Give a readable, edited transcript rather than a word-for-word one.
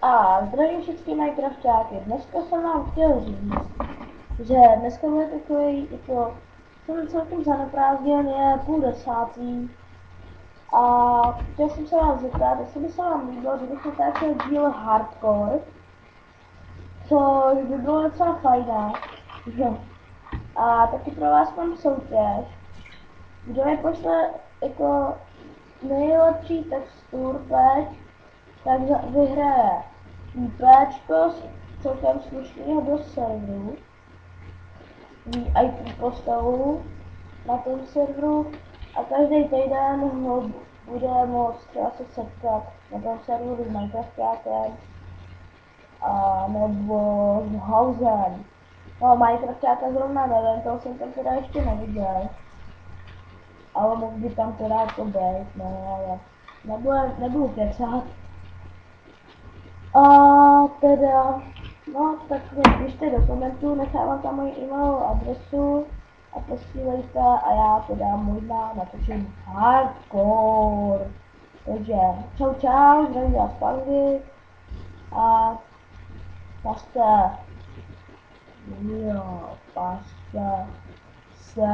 A zdravím všechny Minecraftáky. Dneska jsem vám chtěl říct, že dneska bude takový, jako, jsem celkem zaneprázdněn, je 9:30 a chtěl jsem se vás zeptat, jestli by se vám líbilo, kdybych natáčel díl hardcore, což by bylo docela fajné. A taky pro vás mám soutěž, kdo mi pošle jako nejlepší textur patch, tak vyhraje IPčko z celkem slušného do serveru, VIP postavu na tom serveru a každý týden ho bude moct třeba se setkat na tom serveru s Minecraftákem a nebo s Housem. No, Minecraftáka zrovna nevím, toho jsem tam teda ještě neviděl, ale mohl by tam teda jako být, no ale nebudu kecat. A teda, no tak pište do komentů, nechávám tam moji e-mailovou adresu a posílejte a já teda možná natočím hardcore. Takže čau čau, zdravím vás Pandy a paste, jo, paste se.